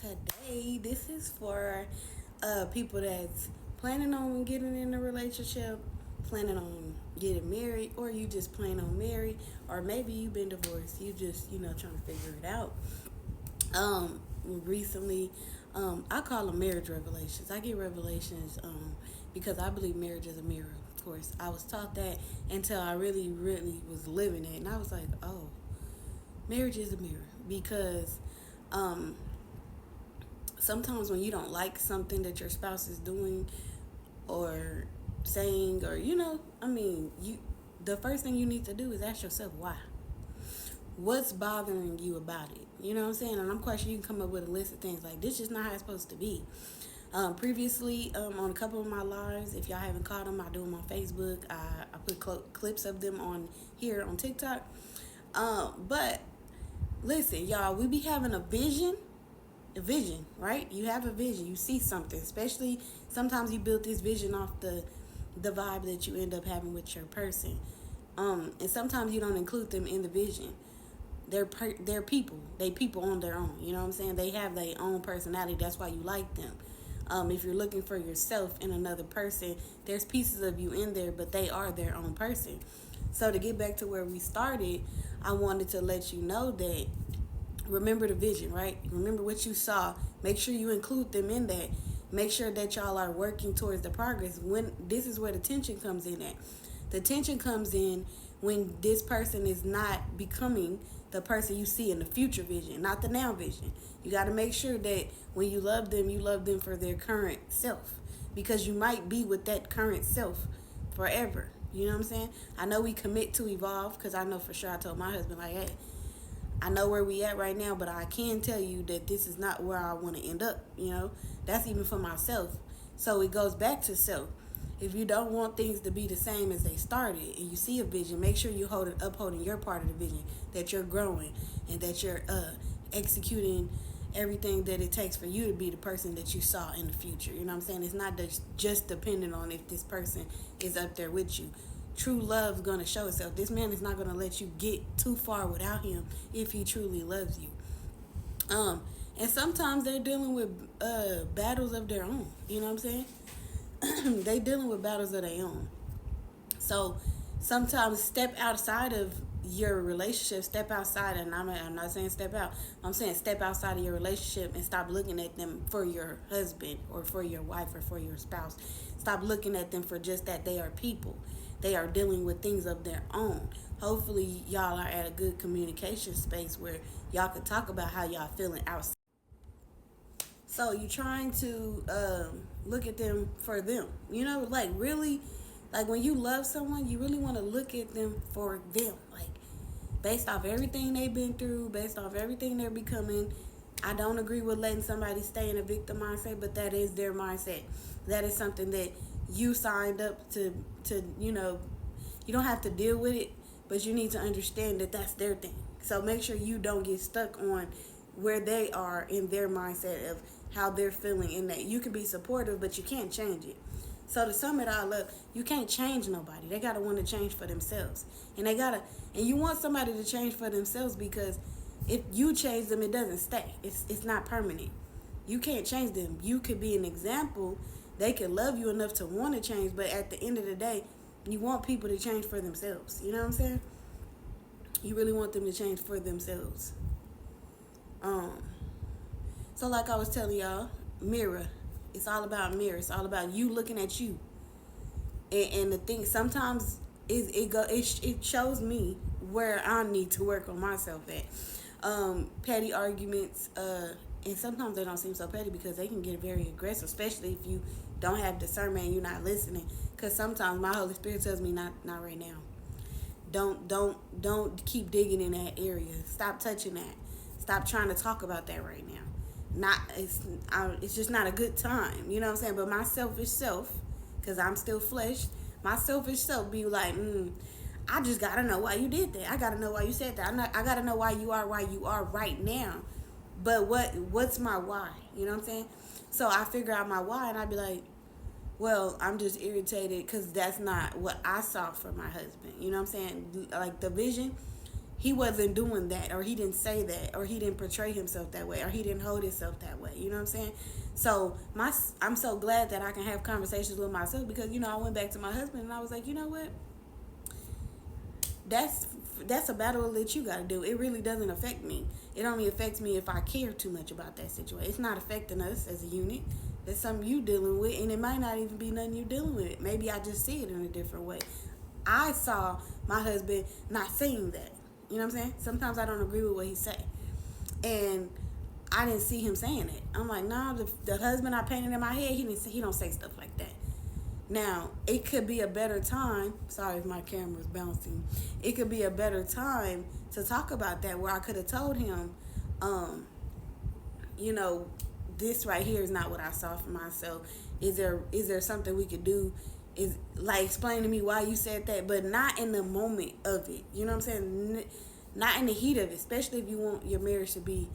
today. This is for people that's planning on getting in a relationship, planning on getting married, or you just plan on married, or maybe you've been divorced. You just trying to figure it out. Recently, I call them marriage revelations. I get revelations because I believe marriage is a mirror. Of course, I was taught that until I really was living it, and I was like, oh, marriage is a mirror because um, sometimes when you don't like something that your spouse is doing or saying, or you the first thing you need to do is ask yourself why. What's bothering you about it? You know what I'm saying? And I'm quite sure you can come up with a list of things like this is not how it's supposed to be. Previously, on a couple of my lives, if y'all haven't caught them, I do them on Facebook. I put clips of them on here on TikTok. But listen, y'all, we be having a vision, right? You have a vision, you see something, especially sometimes you build this vision off the vibe that you end up having with your person. And sometimes you don't include them in the vision. They're people. They people on their own. You know what I'm saying? They have their own personality. That's why you like them. If you're looking for yourself in another person, there's pieces of you in there, but they are their own person. So to get back to where we started, I wanted to let you know that remember the vision, right? Remember what you saw. Make sure you include them in that. Make sure that y'all are working towards the progress. When this is where the tension comes in at. The tension comes in when this person is not becoming the person you see in the future vision, not the now vision. You got to make sure that when you love them for their current self, because you might be with that current self forever. You know what I'm saying? I know we commit to evolve because I know for sure I told my husband, like, hey, I know where we at right now, but I can tell you that this is not where I want to end up. That's even for myself. So it goes back to self. If you don't want things to be the same as they started, and you see a vision, make sure you upholding your part of the vision, that you're growing and that you're executing everything that it takes for you to be the person that you saw in the future. You know what I'm saying? It's not just dependent on if this person is up there with you. True love is going to show itself. This man is not going to let you get too far without him if he truly loves you. And sometimes they're dealing with battles of their own. You know what I'm saying? They dealing with battles of their own. So sometimes step outside of your relationship, step outside, and I'm not saying step out. I'm saying step outside of your relationship and stop looking at them for your husband or for your wife or for your spouse. Stop looking at them for just that. They are people. They are dealing with things of their own. Hopefully y'all are at a good communication space where y'all can talk about how y'all feeling outside. So you're trying to look at them for them. Like really, like when you love someone, you really want to look at them for them. Like based off everything they've been through, based off everything they're becoming. I don't agree with letting somebody stay in a victim mindset, but that is their mindset. That is something that you signed up to you don't have to deal with it, but you need to understand that that's their thing. So make sure you don't get stuck on where they are in their mindset of how they're feeling, and that you can be supportive, but you can't change it. So to sum it all up, you can't change nobody. They gotta want to change for themselves, and you want somebody to change for themselves because if you change them, it doesn't stay. It's not permanent. You can't change them. You could be an example. They can love you enough to want to change, but at the end of the day, you want people to change for themselves. You know what I'm saying? You really want them to change for themselves. Um, so like I was telling y'all, mirror. It's all about mirror. It's all about you looking at you. And the thing sometimes is it shows me where I need to work on myself at. Petty arguments, and sometimes they don't seem so petty because they can get very aggressive, especially if you don't have discernment and you're not listening. Because sometimes my Holy Spirit tells me not right now. Don't keep digging in that area. Stop touching that. Stop trying to talk about that right now. It's just not a good time. You know what I'm saying? But my selfish self, because I'm still flesh, my selfish self be like, I just gotta know why you did that. I gotta know why you said that. I gotta know why you are right now. But what's my why? You know what I'm saying? So I figure out my why, and I'd be like, well, I'm just irritated because that's not what I saw for my husband. You know what I'm saying? Like the vision, he wasn't doing that, or he didn't say that, or he didn't portray himself that way, or he didn't hold himself that way. You know what I'm saying? So I'm so glad that I can have conversations with myself, because I went back to my husband and I was like, you know what? That's a battle that you got to do. It really doesn't affect me. It only affects me if I care too much about that situation. It's not affecting us as a unit. That's something you dealing with, and it might not even be nothing you dealing with. Maybe I just see it in a different way. I saw my husband not saying that. You know what I'm saying? Sometimes I don't agree with what he say, and I didn't see him saying it. I'm like, nah, the husband I painted in my head, he don't say stuff like that. Now, it could be a better time. Sorry if my camera's bouncing. It could be a better time to talk about that, where I could have told him, you know, this right here is not what I saw for myself. Is there something we could do? Is like, explain to me why you said that, but not in the moment of it. You know what I'm saying? Not in the heat of it, especially if you want your marriage to be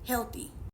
healthy.